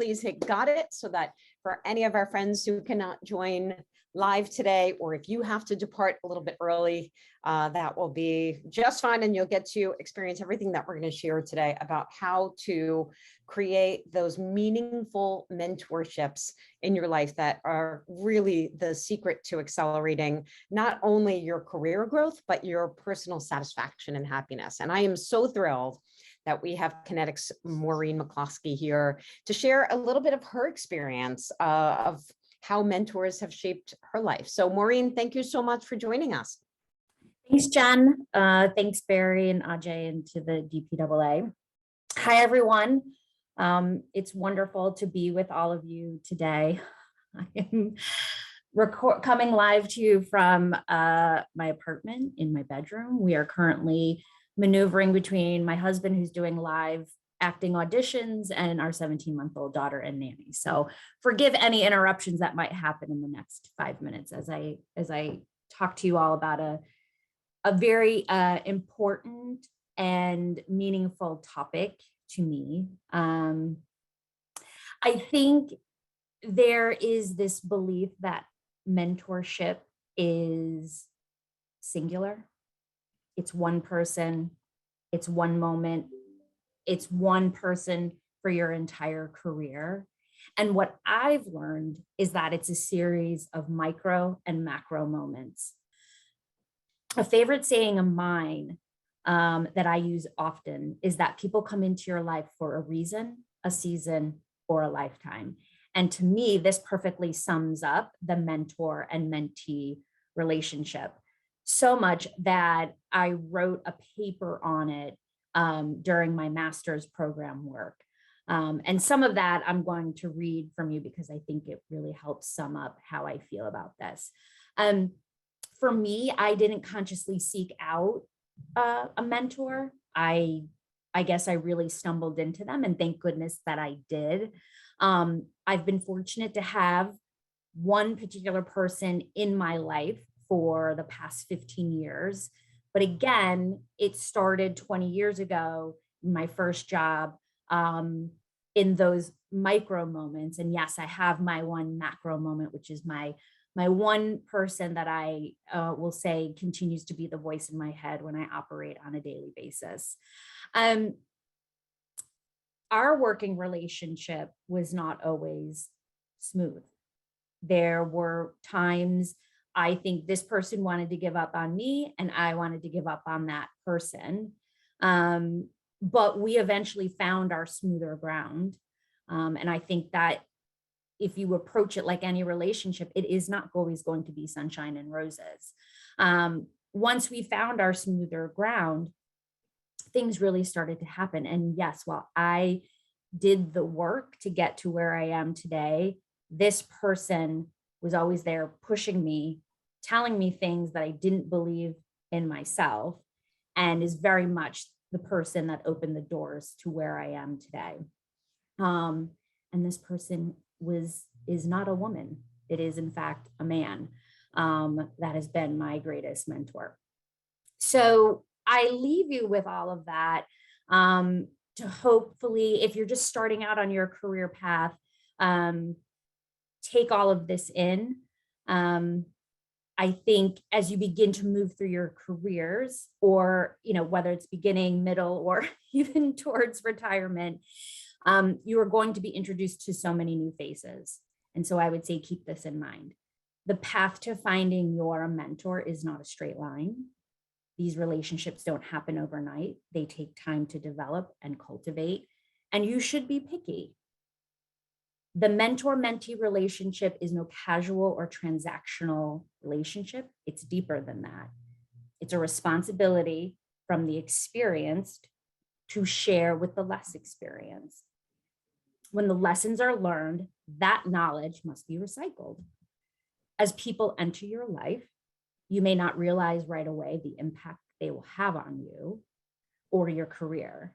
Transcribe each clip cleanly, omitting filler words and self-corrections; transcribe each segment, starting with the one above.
please hit got it so that for any of our friends who cannot join live today, or if you have to depart a little bit early, that will be just fine. And you'll get to experience everything that we're going to share today about how to create those meaningful mentorships in your life that are really the secret to accelerating not only your career growth, but your personal satisfaction and happiness. And I am so thrilled that we have Kinetic's Maureen McCloskey here to share a little bit of her experience of how mentors have shaped her life. So Maureen, thank you so much for joining us. Thanks, Jen. Thanks, Barry and Ajay, and to the DPAA. Hi, everyone. It's wonderful to be with all of you today. I am coming live to you from my apartment in my bedroom. We are currently maneuvering between my husband, who's doing live acting auditions, and our 17-month-old daughter and nanny. So forgive any interruptions that might happen in the next 5 minutes as I talk to you all about a very important and meaningful topic to me. I think there is this belief that mentorship is singular. It's one person, it's one moment, it's one person for your entire career. And what I've learned is that it's a series of micro and macro moments. A favorite saying of mine that I use often is that people come into your life for a reason, a season, or a lifetime. And to me, this perfectly sums up the mentor and mentee relationship. So much that I wrote a paper on it during my master's program work. And some of that I'm going to read from you because I think it really helps sum up how I feel about this. For me, I didn't consciously seek out a mentor. I guess I really stumbled into them, and thank goodness that I did. I've been fortunate to have one particular person in my life for the past 15 years. But again, it started 20 years ago, my first job, in those micro moments. And yes, I have my one macro moment, which is my one person that I will say continues to be the voice in my head when I operate on a daily basis. Our working relationship was not always smooth. There were times I think this person wanted to give up on me and I wanted to give up on that person. But we eventually found our smoother ground. And I think that if you approach it like any relationship, it is not always going to be sunshine and roses. Once we found our smoother ground, things really started to happen. And yes, while I did the work to get to where I am today, this person was always there pushing me, telling me things that I didn't believe in myself, and is very much the person that opened the doors to where I am today. And this person is not a woman. It is in fact a man that has been my greatest mentor. So I leave you with all of that to hopefully, if you're just starting out on your career path, take all of this in. I think as you begin to move through your careers, or whether it's beginning, middle, or even towards retirement, you are going to be introduced to so many new faces. And so I would say keep this in mind. The path to finding your mentor is not a straight line. These relationships don't happen overnight. They take time to develop and cultivate, and you should be picky. The mentor-mentee relationship is no casual or transactional relationship. It's deeper than that. It's a responsibility from the experienced to share with the less experienced. When the lessons are learned, that knowledge must be recycled. As people enter your life, you may not realize right away the impact they will have on you or your career.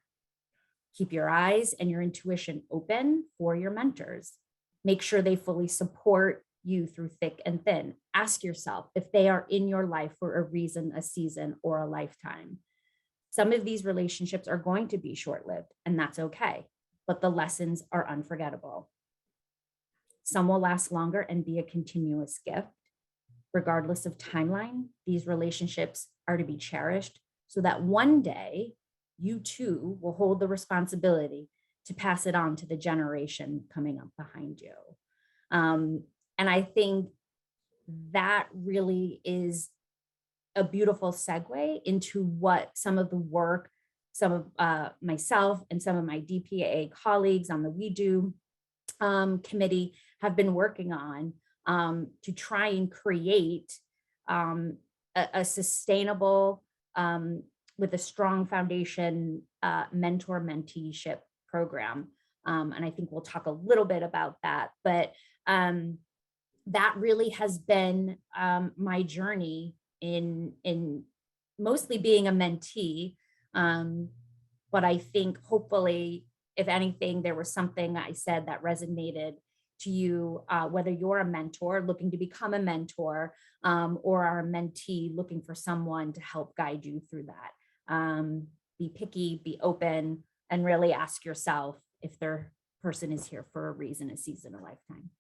Keep your eyes and your intuition open for your mentors. Make sure they fully support you through thick and thin. Ask yourself if they are in your life for a reason, a season, or a lifetime. Some of these relationships are going to be short-lived, and that's okay, but the lessons are unforgettable. Some will last longer and be a continuous gift. Regardless of timeline, these relationships are to be cherished so that one day you too will hold the responsibility to pass it on to the generation coming up behind you. And I think that really is a beautiful segue into what some of the work, some of myself and some of my DPA colleagues on the We Do committee have been working on to try and create a sustainable, with a strong foundation, mentor-menteeship program. And I think we'll talk a little bit about that, but that really has been my journey in mostly being a mentee. But I think hopefully, if anything, there was something I said that resonated to you, whether you're a mentor looking to become a mentor, or are a mentee looking for someone to help guide you through that. Be picky, be open, and really ask yourself if their person is here for a reason, a season, a lifetime.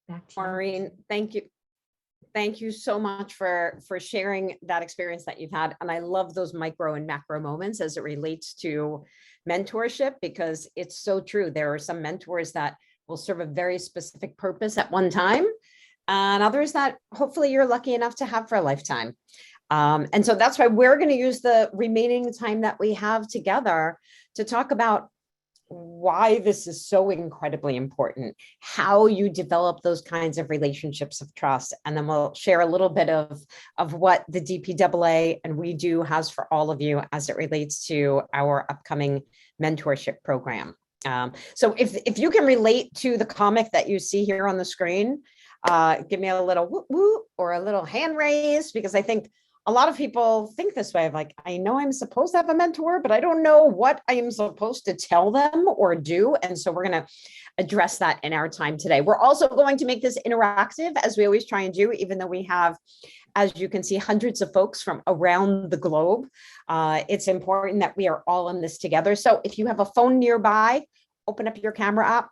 Back to you. Maureen, thank you. Thank you so much for sharing that experience that you've had. And I love those micro and macro moments as it relates to mentorship, because it's so true. There are some mentors that will serve a very specific purpose at one time, and others that hopefully you're lucky enough to have for a lifetime. And so that's why we're going to use the remaining time that we have together to talk about why this is so incredibly important, how you develop those kinds of relationships of trust. And then we'll share a little bit of what the DPAA and We Do has for all of you as it relates to our upcoming mentorship program. So if you can relate to the comic that you see here on the screen, give me a little whoop whoop or a little hand raise, because I think a lot of people think this way of like, I know I'm supposed to have a mentor, but I don't know what I am supposed to tell them or do. And so we're going to address that in our time today. We're also going to make this interactive, as we always try and do, even though we have, as you can see, hundreds of folks from around the globe. It's important that we are all in this together. So if you have a phone nearby, open up your camera app,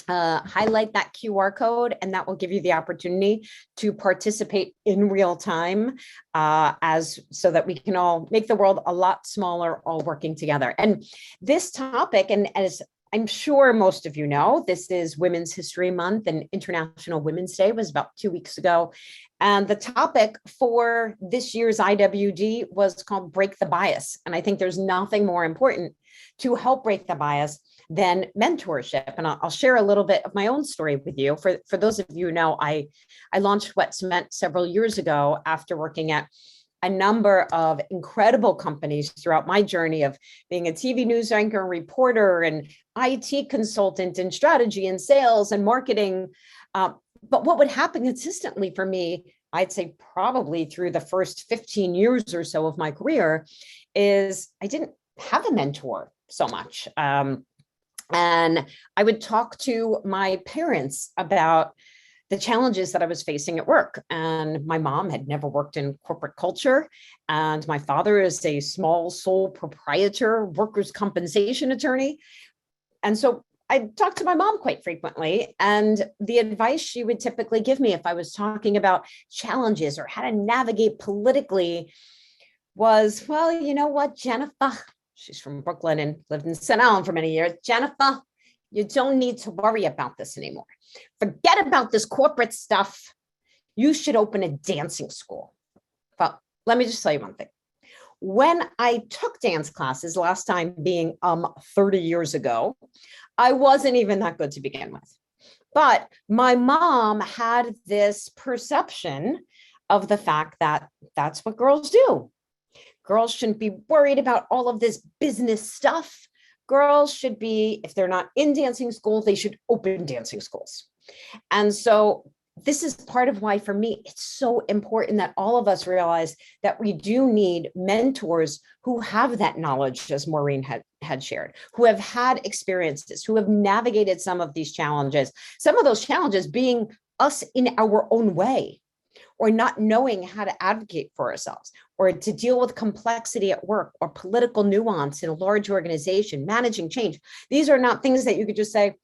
highlight that QR code, and that will give you the opportunity to participate in real time, so that we can all make the world a lot smaller, all working together. And this topic, and as I'm sure most of you know, this is Women's History Month, and International Women's Day was about 2 weeks ago. And the topic for this year's IWD was called Break the Bias. And I think there's nothing more important to help break the bias than mentorship. And I'll share a little bit of my own story with you. For those of you who know, I launched Wet Cement several years ago after working at a number of incredible companies throughout my journey of being a TV news anchor, reporter, and IT consultant, and strategy and sales and marketing. But what would happen consistently for me, I'd say probably through the first 15 years or so of my career, is I didn't have a mentor so much. And I would talk to my parents about the challenges that I was facing at work. And my mom had never worked in corporate culture. And my father is a small sole proprietor, workers' compensation attorney. And so I talked to my mom quite frequently. And the advice she would typically give me if I was talking about challenges or how to navigate politically was, well, you know what, Jennifer? She's from Brooklyn and lived in St. Allen for many years. Jennifer, you don't need to worry about this anymore. Forget about this corporate stuff. You should open a dancing school. Well, let me just tell you one thing. When I took dance classes, last time being 30 years ago, I wasn't even that good to begin with. But my mom had this perception of the fact that that's what girls do. Girls shouldn't be worried about all of this business stuff. Girls should be, if they're not in dancing school, they should open dancing schools. And so this is part of why, for me, it's so important that all of us realize that we do need mentors who have that knowledge, as Maureen had shared, who have had experiences, who have navigated some of these challenges, some of those challenges being us in our own way. or not knowing how to advocate for ourselves, or to deal with complexity at work, or political nuance in a large organization, managing change. These are not things that you could just say,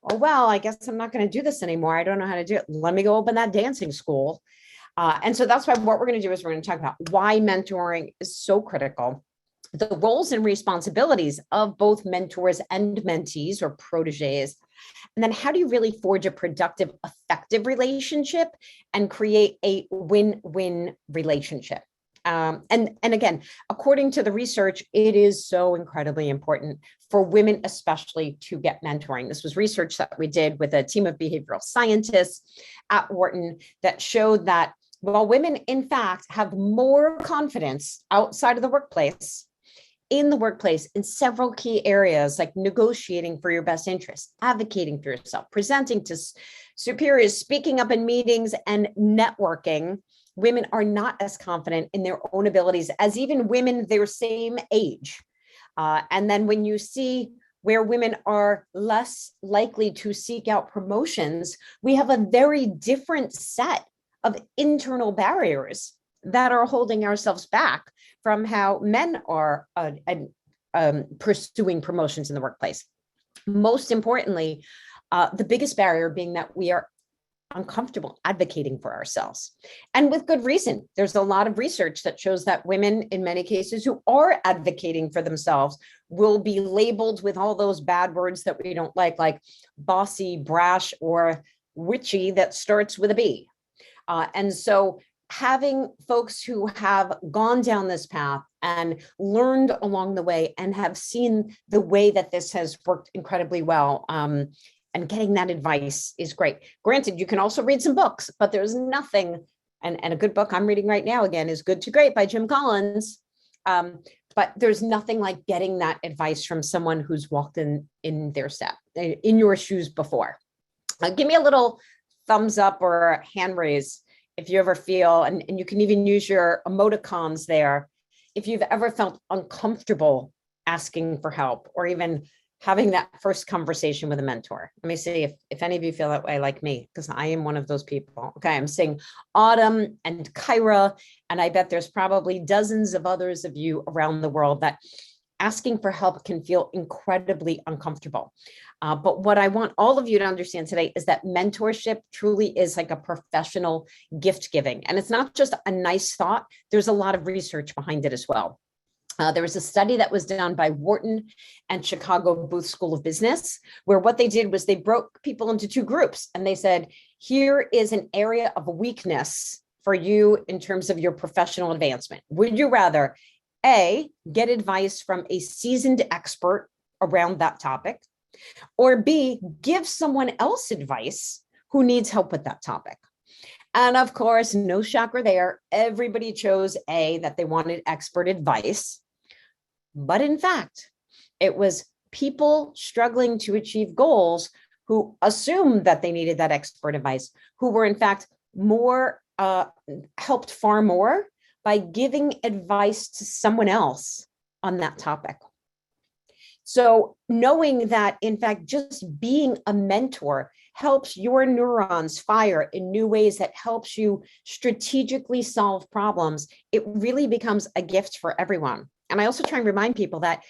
oh, well, I guess I'm not going to do this anymore. I don't know how to do it. Let me go open that dancing school. And so that's why what we're going to do is we're going to talk about why mentoring is so critical, the roles and responsibilities of both mentors and mentees or proteges, and then how do you really forge a productive, effective relationship and create a win-win relationship? And again, according to the research, it is so incredibly important for women, especially, to get mentoring. This was research that we did with a team of behavioral scientists at Wharton that showed that while women, in fact, have more confidence outside of the workplace, in the workplace, in several key areas like negotiating for your best interests, advocating for yourself, presenting to superiors, speaking up in meetings, and networking, women are not as confident in their own abilities as even women their same age. And then when you see where women are less likely to seek out promotions, we have a very different set of internal barriers that are holding ourselves back from how men are pursuing promotions in the workplace. Most importantly, the biggest barrier being that we are uncomfortable advocating for ourselves. And with good reason. There's a lot of research that shows that women, in many cases, who are advocating for themselves will be labeled with all those bad words that we don't like bossy, brash, or witchy that starts with a B. And so having folks who have gone down this path and learned along the way and have seen the way that this has worked incredibly well, and getting that advice is great. Granted, you can also read some books, but there's nothing, and a good book I'm reading right now, again, is Good to Great by Jim Collins. But there's nothing like getting that advice from someone who's walked in their step, in your shoes before. Give me a little thumbs up or hand raise if you ever feel, and you can even use your emoticons there, if you've ever felt uncomfortable asking for help or even having that first conversation with a mentor. Let me see if any of you feel that way like me, because I am one of those people. Okay, I'm seeing Autumn and Kyra, and I bet there's probably dozens of others of you around the world that asking for help can feel incredibly uncomfortable. But what I want all of you to understand today is that mentorship truly is like a professional gift giving. And it's not just a nice thought. There's a lot of research behind it as well. There was a study that was done by Wharton and Chicago Booth School of Business, where what they did was they broke people into two groups. And they said, here is an area of weakness for you in terms of your professional advancement. Would you rather, A, get advice from a seasoned expert around that topic, or B, give someone else advice who needs help with that topic? And of course, no shocker there, everybody chose A, that they wanted expert advice. But in fact, it was people struggling to achieve goals who assumed that they needed that expert advice, who were in fact more helped far more by giving advice to someone else on that topic. So knowing that, in fact, just being a mentor helps your neurons fire in new ways, that helps you strategically solve problems, it really becomes a gift for everyone. And I also try and remind people that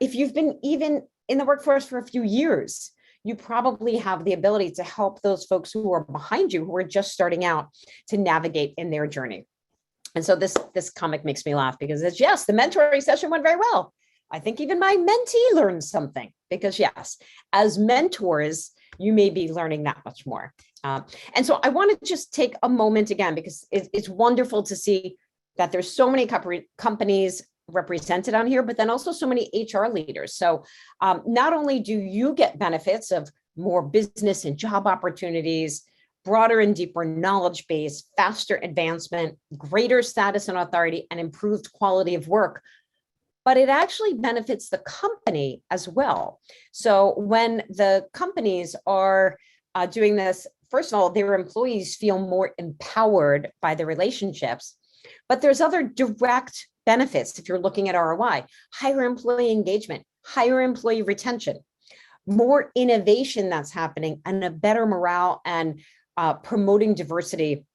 if you've been even in the workforce for a few years, you probably have the ability to help those folks who are behind you, who are just starting out, to navigate in their journey. And so this comic makes me laugh because it's, yes, the mentoring session went very well. I think even my mentee learned something, because yes, as mentors, you may be learning that much more. And so I want to just take a moment again, because it's wonderful to see that there's so many companies represented on here, but then also so many HR leaders. So not only do you get benefits of more business and job opportunities, broader and deeper knowledge base, faster advancement, greater status and authority, and improved quality of work, but it actually benefits the company as well. So when the companies are doing this, first of all, their employees feel more empowered by the relationships, but there's other direct benefits if you're looking at ROI: higher employee engagement, higher employee retention, more innovation that's happening, and a better morale and promoting diversity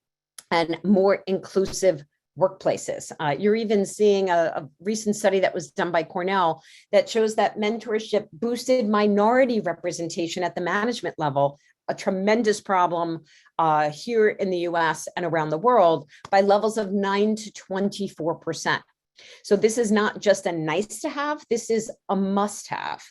and more inclusive workplaces. You're even seeing a recent study that was done by Cornell that shows that mentorship boosted minority representation at the management level, a tremendous problem here in the US and around the world, by levels of 9 to 24%. So this is not just a nice to have, this is a must have.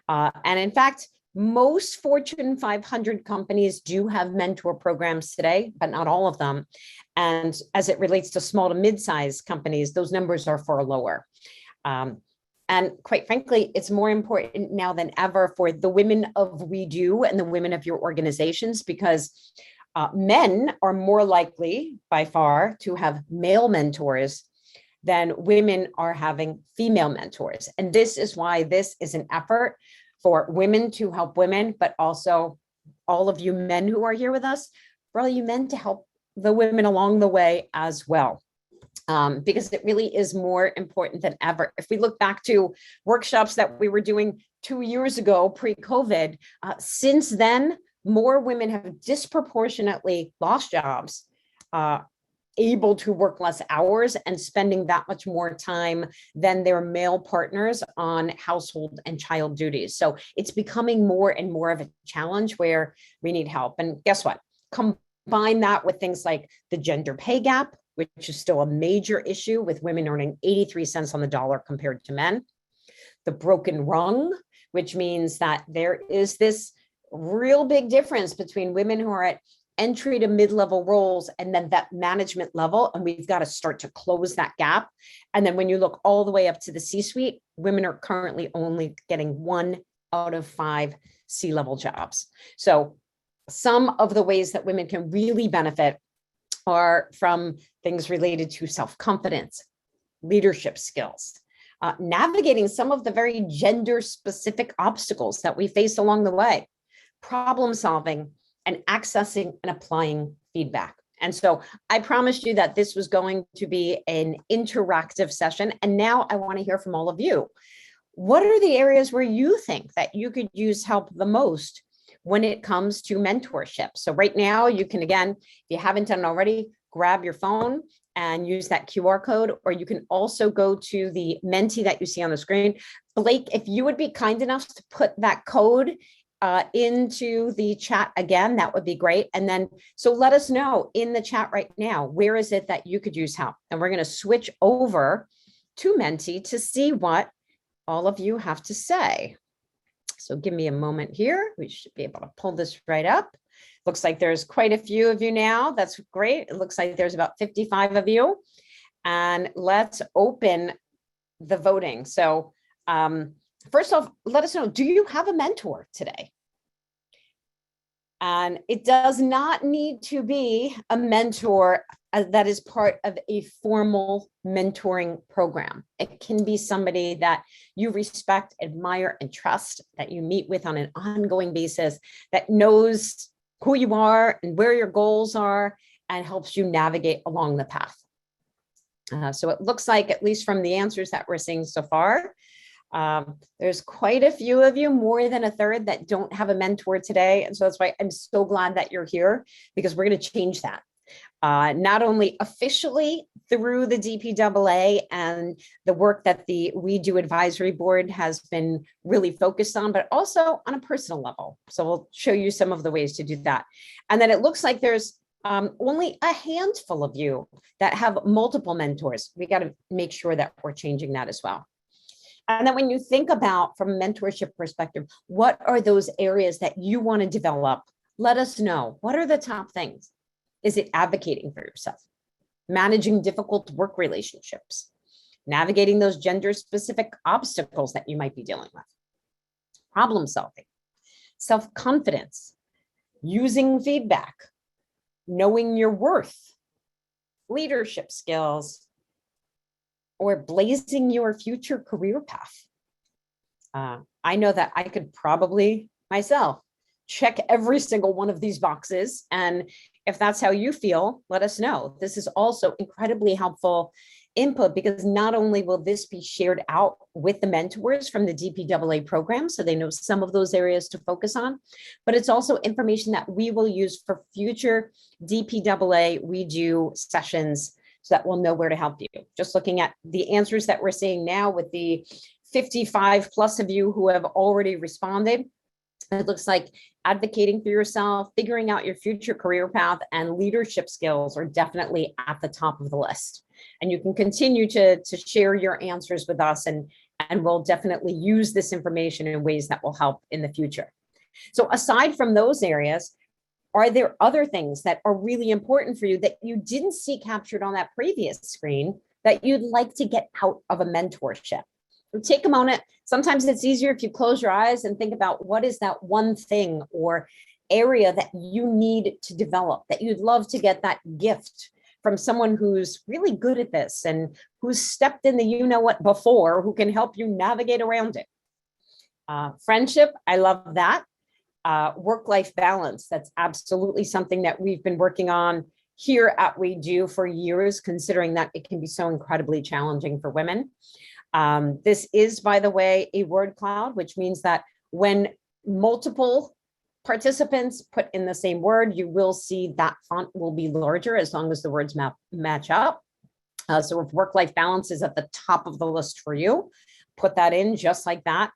And in fact, most Fortune 500 companies do have mentor programs today, but not all of them. And as it relates to small to mid-sized companies, those numbers are far lower. And quite frankly, it's more important now than ever for the women of We Do and the women of your organizations, because men are more likely by far to have male mentors than women are having female mentors. And this is why this is an effort for women to help women, but also all of you men who are here with us, for all you men to help the women along the way as well. Because it really is more important than ever. If we look back to workshops that we were doing 2 years ago, pre-COVID, since then, more women have disproportionately lost jobs, able to work less hours and spending that much more time than their male partners on household and child duties. So it's becoming more and more of a challenge where we need help. And guess what? Combine that with things like the gender pay gap, which is still a major issue with women earning 83 cents on the dollar compared to men. The broken rung, which means that there is this real big difference between women who are at entry to mid-level roles and then that management level. And we've got to start to close that gap. And then when you look all the way up to the C-suite, women are currently only getting 1 out of 5 C-level jobs. So some of the ways that women can really benefit are from things related to self-confidence, leadership skills, navigating some of the very gender-specific obstacles that we face along the way, problem solving, and accessing and applying feedback. And so I promised you that this was going to be an interactive session. And now I want to hear from all of you. What are the areas where you think that you could use help the most when it comes to mentorship? So right now you can, again, if you haven't done it already, grab your phone and use that QR code, or you can also go to the Menti that you see on the screen. Blake, if you would be kind enough to put that code into the chat again, that would be great. And then, so let us know in the chat right now, where is it that you could use help? And we're going to switch over to Menti to see what all of you have to say. So give me a moment here. We should be able to pull this right up. Looks like there's quite a few of you now. That's great. It looks like there's about 55 of you. And let's open the voting. So, first off, let us know, do you have a mentor today? And it does not need to be a mentor that is part of a formal mentoring program. It can be somebody that you respect, admire, and trust, that you meet with on an ongoing basis, that knows who you are and where your goals are and helps you navigate along the path. So it looks like, at least from the answers that we're seeing so far, there's quite a few of you, more than a third, that don't have a mentor today. And so that's why I'm so glad that you're here, because we're going to change that. Not only officially through the DPAA and the work that the We Do Advisory Board has been really focused on, but also on a personal level. So we'll show you some of the ways to do that. And then it looks like there's only a handful of you that have multiple mentors. We got to make sure that we're changing that as well. And then when you think about, from a mentorship perspective, what are those areas that you want to develop? Let us know. What are the top things? Is it advocating for yourself? Managing difficult work relationships? Navigating those gender-specific obstacles that you might be dealing with? Problem solving? Self-confidence? Using feedback? Knowing your worth? Leadership skills? Or blazing your future career path? I know that I could probably myself check every single one of these boxes. And if that's how you feel, let us know. This is also incredibly helpful input, because not only will this be shared out with the mentors from the DPAA program, so they know some of those areas to focus on, but it's also information that we will use for future DPAA We Do sessions, so that we'll know where to help you. Just looking at the answers that we're seeing now with the 55 plus of you who have already responded, it looks like advocating for yourself, figuring out your future career path, and leadership skills are definitely at the top of the list. And you can continue to share your answers with us, and we'll definitely use this information in ways that will help in the future. So aside from those areas, are there other things that are really important for you that you didn't see captured on that previous screen that you'd like to get out of a mentorship? So take a moment. Sometimes it's easier if you close your eyes and think about what is that one thing or area that you need to develop, that you'd love to get that gift from someone who's really good at this and who's stepped in the you-know-what before, who can help you navigate around it. Friendship, I love that. Work-life balance, that's absolutely something that we've been working on here at We Do for years, considering that it can be so incredibly challenging for women. This is, by the way, a word cloud, which means that when multiple participants put in the same word, you will see that font will be larger as long as the words match up. So if work-life balance is at the top of the list for you, put that in just like that.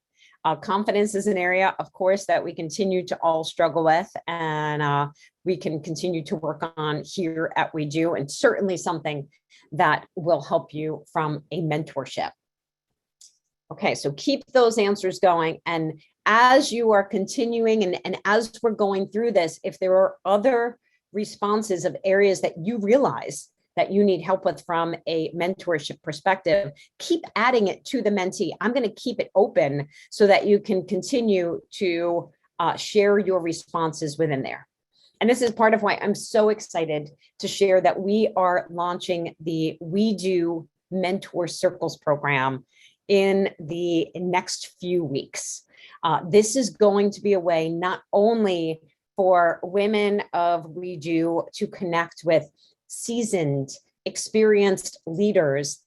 Confidence is an area, of course, that we continue to all struggle with, and we can continue to work on here at We Do, and certainly something that will help you from a mentorship. Okay, so keep those answers going. And as you are continuing and as we're going through this, if there are other responses of areas that you realize that you need help with from a mentorship perspective, keep adding it to the mentee. I'm going to keep it open so that you can continue to share your responses within there. And this is part of why I'm so excited to share that we are launching the We Do Mentor Circles program in the next few weeks. This is going to be a way not only for women of We Do to connect with seasoned, experienced leaders,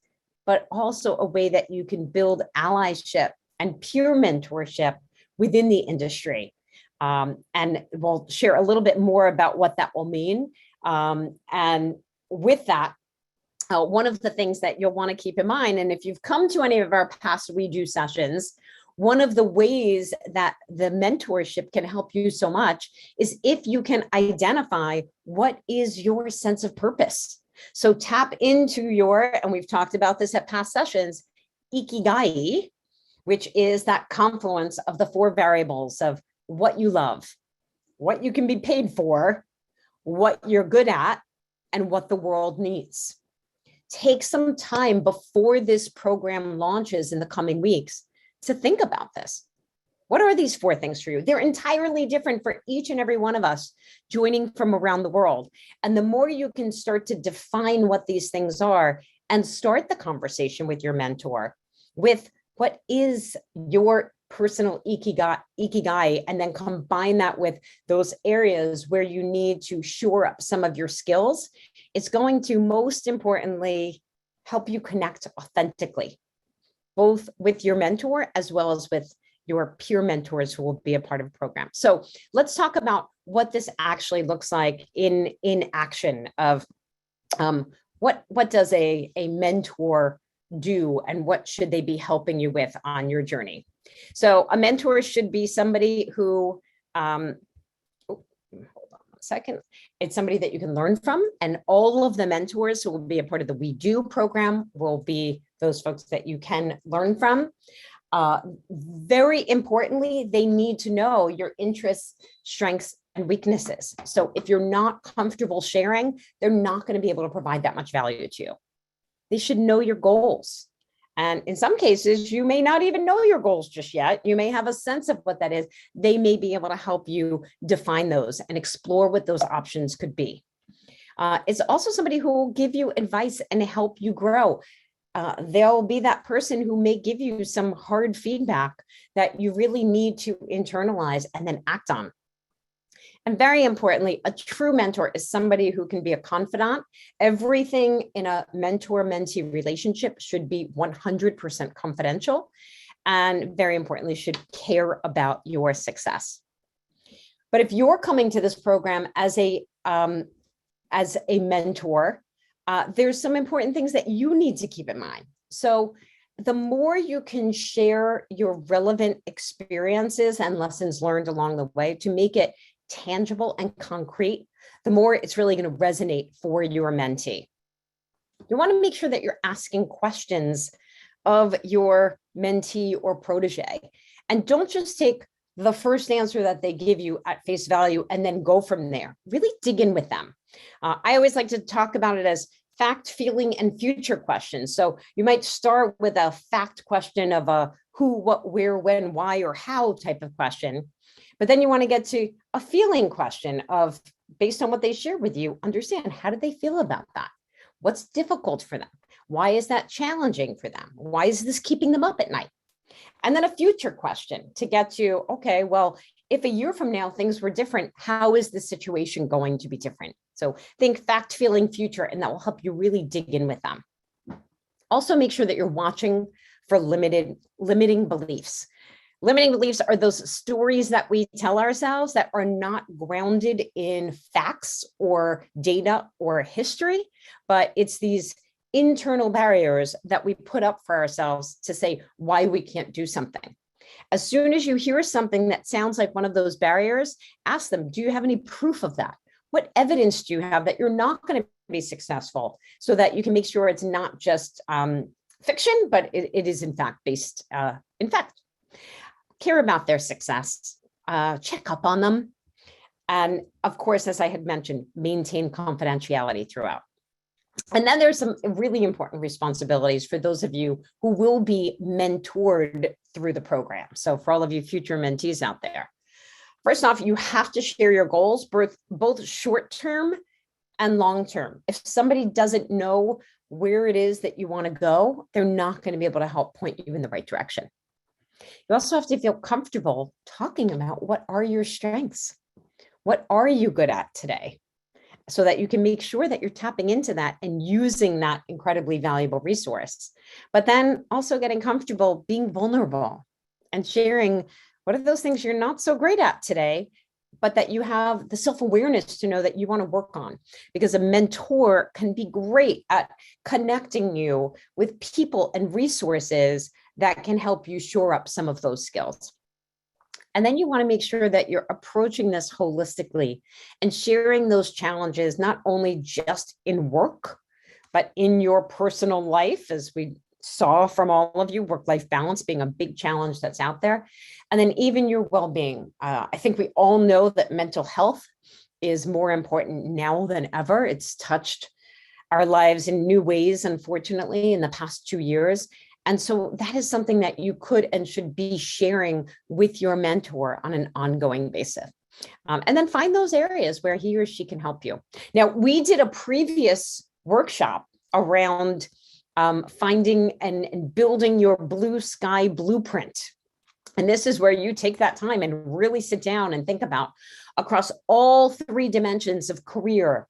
but also a way that you can build allyship and peer mentorship within the industry. And we'll share a little bit more about what that will mean. And with that, one of the things that you'll want to keep in mind, and if you've come to any of our past We Do sessions, one of the ways that the mentorship can help you so much is if you can identify what is your sense of purpose. So tap into your, and we've talked about this at past sessions, ikigai, which is that confluence of the 4 variables of what you love, what you can be paid for, what you're good at, and what the world needs. Take some time before this program launches in the coming weeks to think about this. What are these 4 things for you? They're entirely different for each and every one of us joining from around the world. And the more you can start to define what these things are and start the conversation with your mentor with what is your personal ikigai, and then combine that with those areas where you need to shore up some of your skills, it's going to most importantly help you connect authentically, both with your mentor as well as with your peer mentors who will be a part of the program. So let's talk about what this actually looks like in action of what does a mentor do and what should they be helping you with on your journey. So a mentor should be somebody who, hold on a second, it's somebody that you can learn from, and all of the mentors who will be a part of the We Do program will be those folks that you can learn from. Very importantly, they need to know your interests, strengths, and weaknesses. So if you're not comfortable sharing, they're not going to be able to provide that much value to you. They should know your goals. And in some cases, you may not even know your goals just yet. You may have a sense of what that is. They may be able to help you define those and explore what those options could be. It's also somebody who will give you advice and help you grow. They'll be that person who may give you some hard feedback that you really need to internalize and then act on. And very importantly, a true mentor is somebody who can be a confidant. Everything in a mentor-mentee relationship should be 100% confidential, and very importantly, should care about your success. But if you're coming to this program as a mentor, there's some important things that you need to keep in mind. So the more you can share your relevant experiences and lessons learned along the way to make it tangible and concrete, the more it's really going to resonate for your mentee. You want to make sure that you're asking questions of your mentee or protege, and don't just take the first answer that they give you at face value and then go from there. Really dig in with them. I always like to talk about it as fact, feeling, and future questions. So you might start with a fact question of a who, what, where, when, why, or how type of question. But then you want to get to a feeling question of, based on what they share with you, understand how do they feel about that? What's difficult for them? Why is that challenging for them? Why is this keeping them up at night? And then a future question to get to, okay, well, if a year from now things were different, how is the situation going to be different? So think fact, feeling, future, and that will help you really dig in with them. Also, make sure that you're watching for limiting beliefs. Limiting beliefs are those stories that we tell ourselves that are not grounded in facts or data or history, but it's these internal barriers that we put up for ourselves to say why we can't do something. As soon as you hear something that sounds like one of those barriers, ask them, do you have any proof of that? What evidence do you have that you're not going to be successful, so that you can make sure it's not just fiction, but it is in fact based in fact. Care about their success, check up on them. And of course, as I had mentioned, maintain confidentiality throughout. And then there's some really important responsibilities for those of you who will be mentored through the program. So for all of you future mentees out there, first off, you have to share your goals, both short-term and long-term. If somebody doesn't know where it is that you want to go, they're not going to be able to help point you in the right direction. You also have to feel comfortable talking about what are your strengths? What are you good at today? So that you can make sure that you're tapping into that and using that incredibly valuable resource. But then also getting comfortable being vulnerable and sharing what are those things you're not so great at today, but that you have the self-awareness to know that you want to work on. Because a mentor can be great at connecting you with people and resources that can help you shore up some of those skills. And then you want to make sure that you're approaching this holistically and sharing those challenges, not only just in work, but in your personal life, as we saw from all of you, work-life balance being a big challenge that's out there. And then even your well-being. I think we all know that mental health is more important now than ever. It's touched our lives in new ways, unfortunately, in the past 2 years. And so that is something that you could and should be sharing with your mentor on an ongoing basis. And then find those areas where he or she can help you. Now, we did a previous workshop around finding and building your blue sky blueprint. And this is where you take that time and really sit down and think about, across all 3 dimensions of career,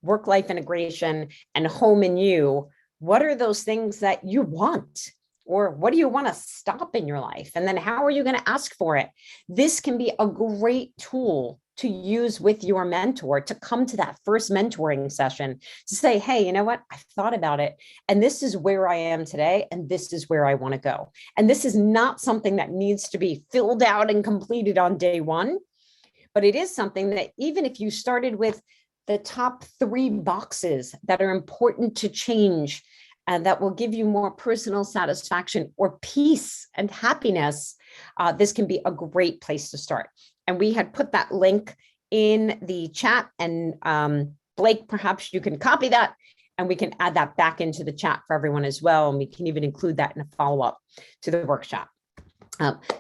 work-life integration, and home and you, what are those things that you want? Or what do you want to stop in your life? And then how are you going to ask for it? This can be a great tool to use with your mentor to come to that first mentoring session to say, hey, you know what? I've thought about it. And this is where I am today. And this is where I want to go. And this is not something that needs to be filled out and completed on day 1. But it is something that even if you started with the top 3 boxes that are important to change, and that will give you more personal satisfaction or peace and happiness, this can be a great place to start. And we had put that link in the chat, and Blake, perhaps you can copy that and we can add that back into the chat for everyone as well. And we can even include that in a follow-up to the workshop.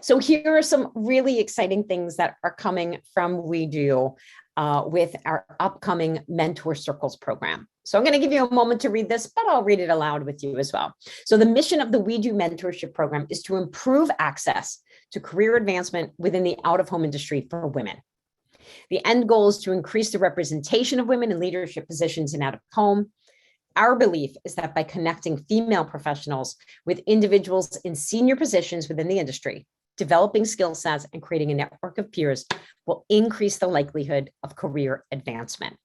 So here are some really exciting things that are coming from WeDo with our upcoming Mentor Circles program. So I'm going to give you a moment to read this, but I'll read it aloud with you as well. So the mission of the WeDo mentorship program is to improve access to career advancement within the out-of-home industry for women. The end goal is to increase the representation of women in leadership positions and out of home. Our belief is that by connecting female professionals with individuals in senior positions within the industry, developing skill sets and creating a network of peers will increase the likelihood of career advancement.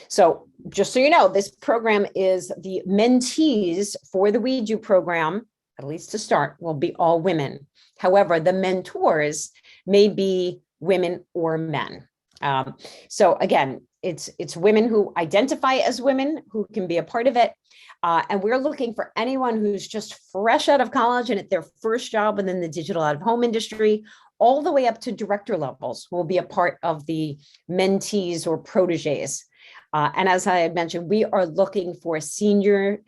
So just so you know, this program is the mentees for the We Do program, at least to start, will be all women. However, the mentors may be women or men. So again, it's women who identify as women who can be a part of it. And we're looking for anyone who's just fresh out of college and at their first job within the digital out of home industry, all the way up to director levels who will be a part of the mentees or proteges. And as I had mentioned, we are looking for senior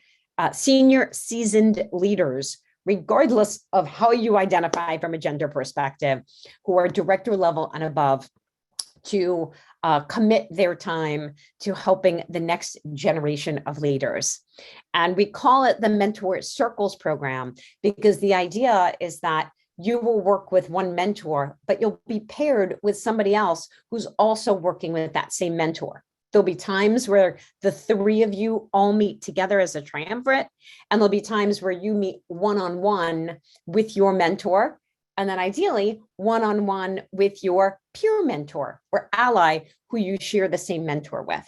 seasoned leaders, regardless of how you identify from a gender perspective, who are director level and above, to commit their time to helping the next generation of leaders. And we call it the Mentor Circles program because the idea is that you will work with one mentor, but you'll be paired with somebody else who's also working with that same mentor. There'll be times where the three of you all meet together as a triumvirate, and there'll be times where you meet one-on-one with your mentor, and then ideally one-on-one with your peer mentor or ally who you share the same mentor with.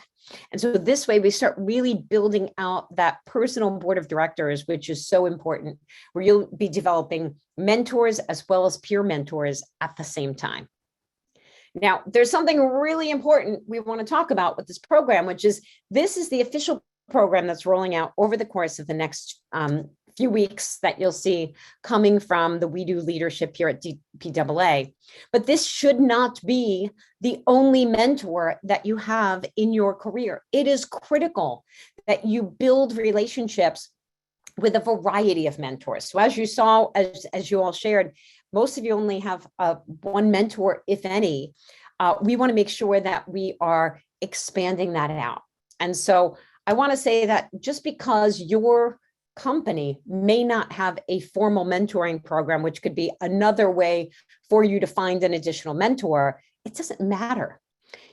And so this way we start really building out that personal board of directors, which is so important, where you'll be developing mentors as well as peer mentors at the same time. Now, there's something really important we want to talk about with this program, which is this is the official program that's rolling out over the course of the next few weeks that you'll see coming from the We Do leadership here at DPAA. But this should not be the only mentor that you have in your career. It is critical that you build relationships with a variety of mentors. So as you saw, as you all shared, most of you only have one mentor, if any. We want to make sure that we are expanding that out. And so I want to say that just because your company may not have a formal mentoring program, which could be another way for you to find an additional mentor, it doesn't matter.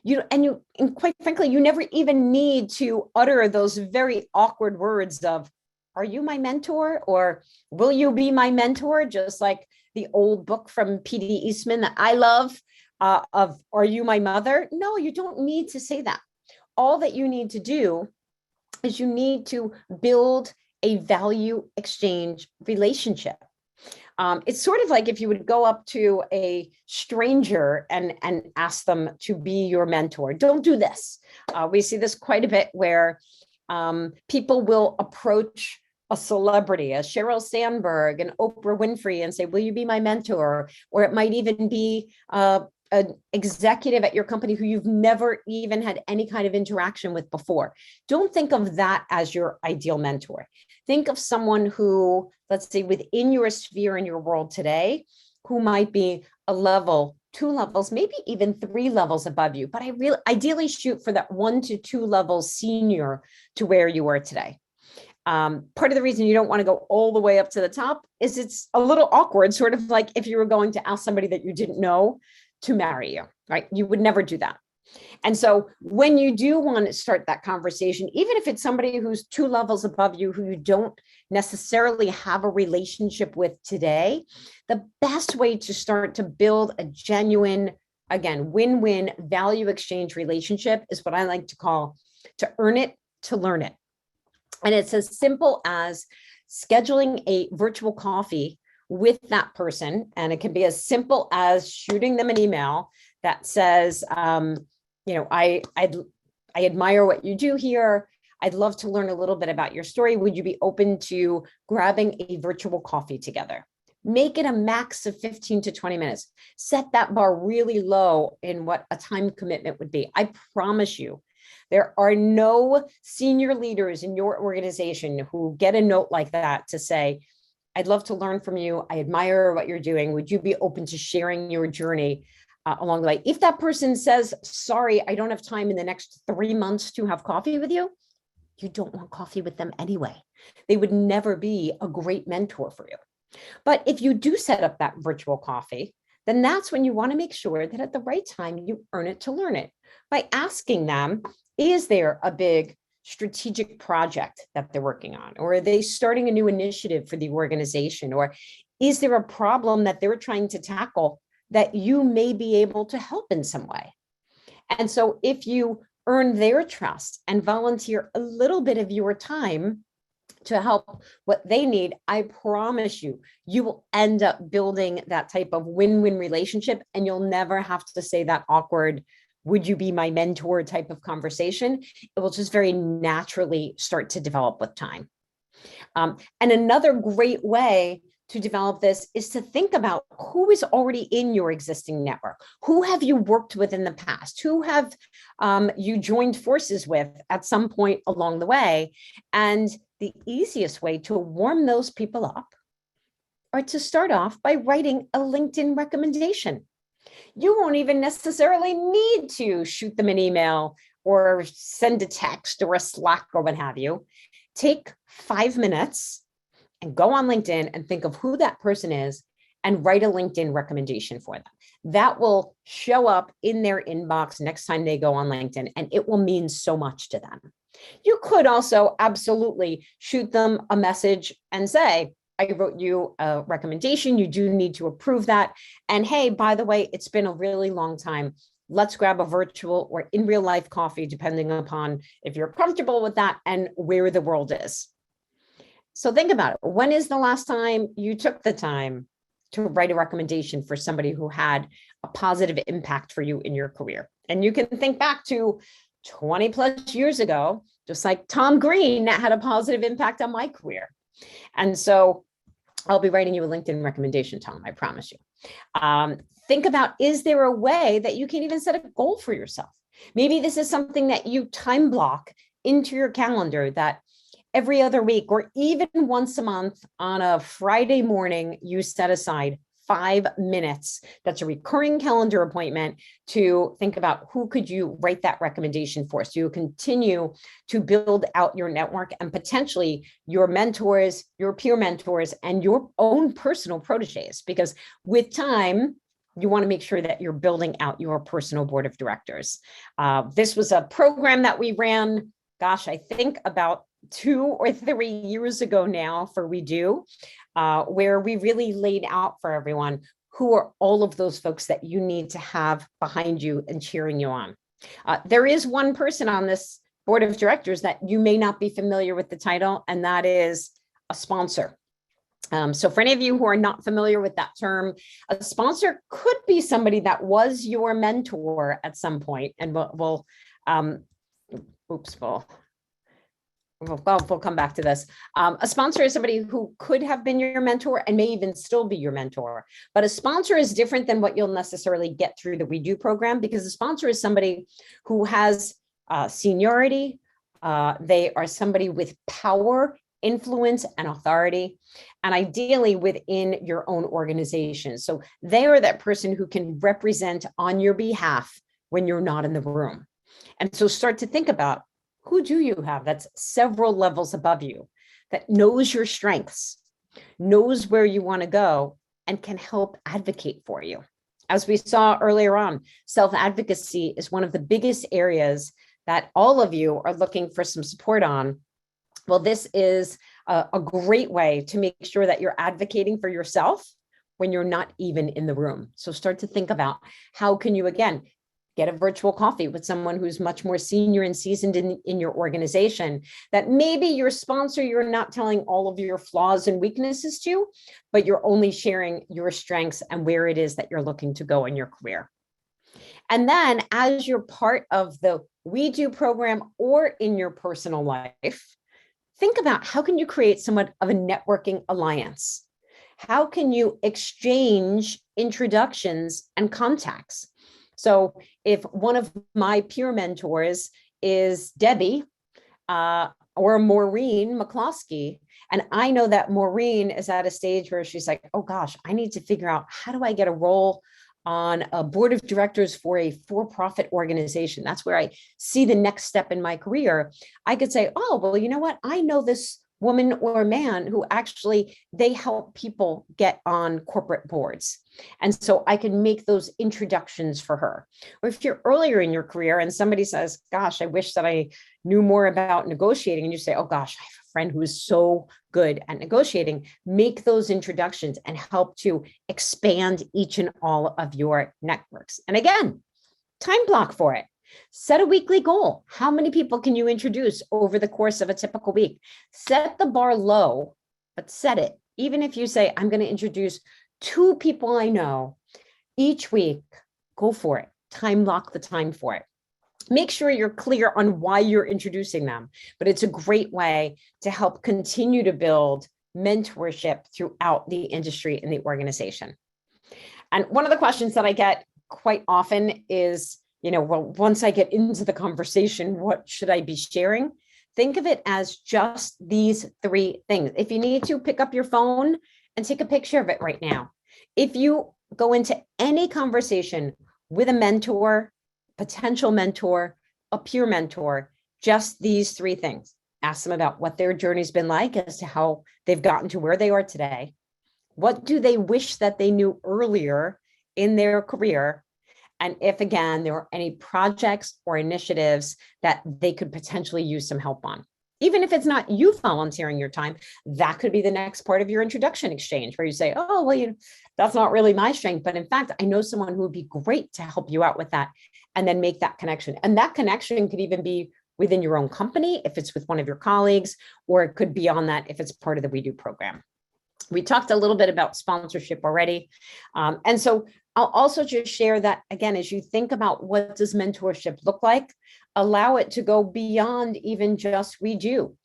And quite frankly, you never even need to utter those very awkward words of, are you my mentor? Or will you be my mentor? Just like the old book from P.D. Eastman that I love of, are you my mother? No, you don't need to say that. All that you need to do is you need to build a value exchange relationship. It's sort of like if you would go up to a stranger and ask them to be your mentor. Don't do this. We see this quite a bit where people will approach a celebrity, a Sheryl Sandberg and Oprah Winfrey, and say, will you be my mentor? Or it might even be an executive at your company who you've never even had any kind of interaction with before. Don't think of that as your ideal mentor. Think of someone who, let's say, within your sphere in your world today, who might be a level, 2 levels, maybe even 3 levels above you. But I really ideally shoot for that 1 to 2 levels senior to where you are today. Part of the reason you don't want to go all the way up to the top is it's a little awkward, sort of like if you were going to ask somebody that you didn't know to marry you, right? You would never do that. And so when you do want to start that conversation, even if it's somebody who's 2 levels above you, who you don't necessarily have a relationship with today, the best way to start to build a genuine, again, win-win value exchange relationship is what I like to call to earn it, to learn it. And it's as simple as scheduling a virtual coffee with that person. And it can be as simple as shooting them an email that says, I admire what you do here. I'd love to learn a little bit about your story. Would you be open to grabbing a virtual coffee together? Make it a max of 15 to 20 minutes. Set that bar really low in what a time commitment would be. I promise you, there are no senior leaders in your organization who get a note like that to say, I'd love to learn from you. I admire what you're doing. Would you be open to sharing your journey along the way? If that person says, sorry, I don't have time in the next 3 months to have coffee with you, you don't want coffee with them anyway. They would never be a great mentor for you. But if you do set up that virtual coffee, then that's when you want to make sure that at the right time you earn it to learn it by asking them, is there a big strategic project that they're working on? Or are they starting a new initiative for the organization? Or is there a problem that they're trying to tackle that you may be able to help in some way? And so if you earn their trust and volunteer a little bit of your time to help what they need, I promise you, you will end up building that type of win-win relationship, and you'll never have to say that awkward, would you be my mentor type of conversation. It will just very naturally start to develop with time. And another great way to develop this is to think about who is already in your existing network. Who have you worked with in the past? Who have you joined forces with at some point along the way? And the easiest way to warm those people up are to start off by writing a LinkedIn recommendation. You won't even necessarily need to shoot them an email or send a text or a Slack or what have you. Take 5 minutes and go on LinkedIn and think of who that person is and write a LinkedIn recommendation for them. That will show up in their inbox next time they go on LinkedIn, and it will mean so much to them. You could also absolutely shoot them a message and say, I wrote you a recommendation. You do need to approve that. And hey, by the way, it's been a really long time. Let's grab a virtual or in real life coffee, depending upon if you're comfortable with that and where the world is. So think about it. When is the last time you took the time to write a recommendation for somebody who had a positive impact for you in your career? And you can think back to 20 plus years ago, just like Tom Green had a positive impact on my career. And so I'll be writing you a LinkedIn recommendation, Tom, I promise you. Think about, is there a way that you can even set a goal for yourself? Maybe this is something that you time block into your calendar, that every other week or even once a month on a Friday morning, you set aside 5 minutes. That's a recurring calendar appointment to think about who could you write that recommendation for. So you continue to build out your network and potentially your mentors, your peer mentors, and your own personal proteges, because with time, you want to make sure that you're building out your personal board of directors. This was a program that we ran, gosh, I think about 2 or 3 years ago now for We Do, where we really laid out for everyone who are all of those folks that you need to have behind you and cheering you on. There is one person on this board of directors that you may not be familiar with the title, and that is a sponsor. So for any of you who are not familiar with that term, a sponsor could be somebody that was your mentor at some point, and we'll come back to this. A sponsor is somebody who could have been your mentor and may even still be your mentor. But a sponsor is different than what you'll necessarily get through the We Do program, because a sponsor is somebody who has seniority. They are somebody with power, influence, and authority, and ideally within your own organization. So they are that person who can represent on your behalf when you're not in the room. And so start to think about, who do you have that's several levels above you, that knows your strengths, knows where you want to go, and can help advocate for you? As we saw earlier on, self-advocacy is one of the biggest areas that all of you are looking for some support on. Well, this is a great way to make sure that you're advocating for yourself when you're not even in the room. So start to think about, how can you, again, get a virtual coffee with someone who's much more senior and seasoned in your organization, that maybe your sponsor, you're not telling all of your flaws and weaknesses to, but you're only sharing your strengths and where it is that you're looking to go in your career. And then as you're part of the We Do program or in your personal life, think about, how can you create somewhat of a networking alliance? How can you exchange introductions and contacts? So if one of my peer mentors is Debbie or Maureen McCloskey, and I know that Maureen is at a stage where she's like, oh gosh, I need to figure out, how do I get a role on a board of directors for a for-profit organization? That's where I see the next step in my career. I could say, oh, well, you know what? I know this woman or man who actually, they help people get on corporate boards. And so I can make those introductions for her. Or if you're earlier in your career and somebody says, gosh, I wish that I knew more about negotiating. And you say, oh gosh, I have a friend who is so good at negotiating. Make those introductions and help to expand each and all of your networks. And again, time block for it. Set a weekly goal. How many people can you introduce over the course of a typical week? Set the bar low, but set it. Even if you say, I'm going to introduce 2 people I know each week, go for it. Time block the time for it. Make sure you're clear on why you're introducing them, but it's a great way to help continue to build mentorship throughout the industry and the organization. And one of the questions that I get quite often is, well, once I get into the conversation, what should I be sharing? Think of it as just these 3 things. If you need to, pick up your phone and take a picture of it right now. If you go into any conversation with a mentor, potential mentor, a peer mentor, just these 3 things. Ask them about what their journey's been like as to how they've gotten to where they are today. What do they wish that they knew earlier in their career? And if, again, there are any projects or initiatives that they could potentially use some help on. Even if it's not you volunteering your time, that could be the next part of your introduction exchange where you say, oh, well, that's not really my strength. But in fact, I know someone who would be great to help you out with that, and then make that connection. And that connection could even be within your own company, if it's with one of your colleagues, or it could be on that if it's part of the We Do program. We talked a little bit about sponsorship already. And so I'll also just share that, again, as you think about what does mentorship look like, allow it to go beyond even just We Do.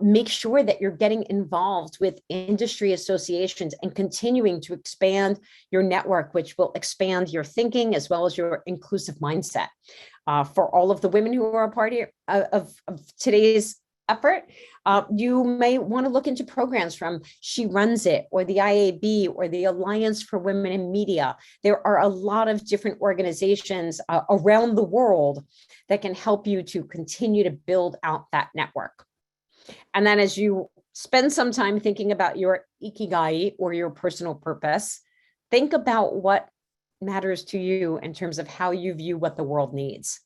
Make sure that you're getting involved with industry associations and continuing to expand your network, which will expand your thinking as well as your inclusive mindset. For all of the women who are a part of today's effort, you may want to look into programs from She Runs It or the IAB or the Alliance for Women in Media. There are a lot of different organizations around the world that can help you to continue to build out that network. And then as you spend some time thinking about your ikigai or your personal purpose, think about what matters to you in terms of how you view what the world needs.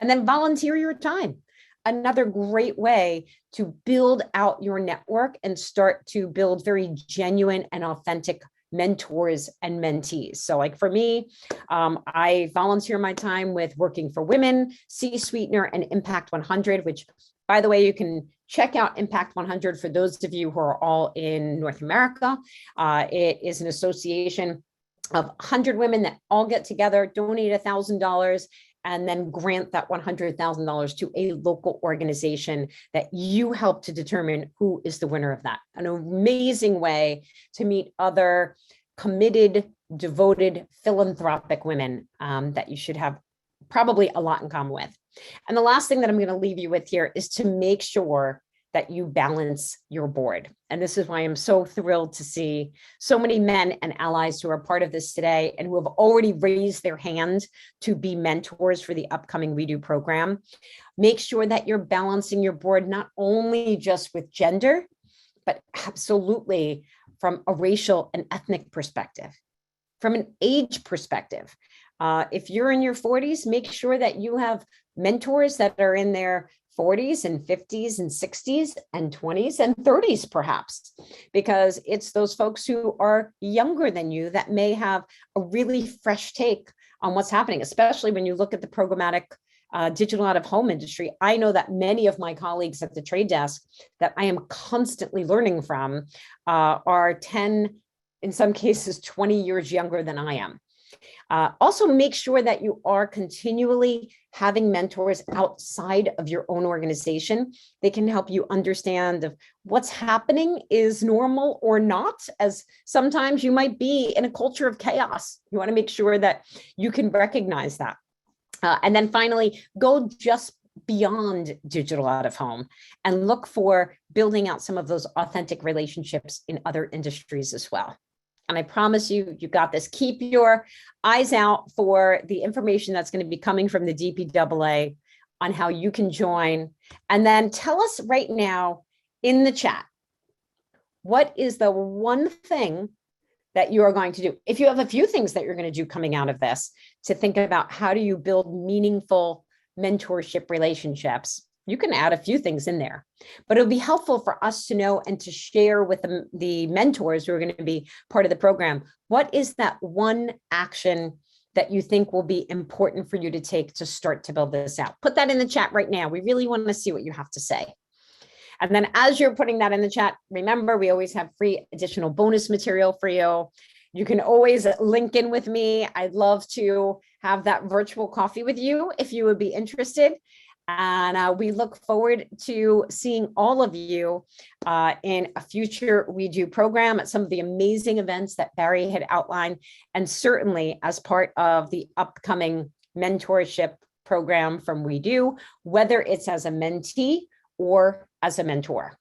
And then volunteer your time. Another great way to build out your network and start to build very genuine and authentic mentors and mentees. So like for me, I volunteer my time with Working for Women, C Sweetener, and Impact 100, which, by the way, you can check out Impact 100 for those of you who are all in North America. It is an association of 100 women that all get together, donate $1,000, and then grant that $100,000 to a local organization that you help to determine who is the winner of that. An amazing way to meet other committed, devoted, philanthropic women that you should have probably a lot in common with. And the last thing that I'm going to leave you with here is to make sure that you balance your board. And this is why I'm so thrilled to see so many men and allies who are part of this today and who have already raised their hand to be mentors for the upcoming We Do program. Make sure that you're balancing your board, not only just with gender, but absolutely from a racial and ethnic perspective, from an age perspective. If you're in your 40s, make sure that you have mentors that are in their 40s and 50s and 60s and 20s and 30s, perhaps, because it's those folks who are younger than you that may have a really fresh take on what's happening, especially when you look at the programmatic digital out of home industry. I know that many of my colleagues at the trade desk that I am constantly learning from are 10, in some cases, 20 years younger than I am. Also, make sure that you are continually having mentors outside of your own organization. They can help you understand if what's happening is normal or not, as sometimes you might be in a culture of chaos. You want to make sure that you can recognize that. And then finally, go just beyond digital out of home and look for building out some of those authentic relationships in other industries as well. And I promise you, you got this. Keep your eyes out for the information that's going to be coming from the DPAA on how you can join. And then tell us right now, in the chat, what is the one thing that you are going to do? If you have a few things that you're going to do coming out of this, to think about how do you build meaningful mentorship relationships, you can add a few things in there, but it'll be helpful for us to know and to share with the mentors who are going to be part of the program. What is that one action that you think will be important for you to take to start to build this out? Put that in the chat right now. We really want to see what you have to say. And then as you're putting that in the chat, remember, we always have free additional bonus material for you. You can always link in with me. I'd love to have that virtual coffee with you if you would be interested. And we look forward to seeing all of you in a future We Do program at some of the amazing events that Barry had outlined, and certainly as part of the upcoming mentorship program from We Do, whether it's as a mentee or as a mentor.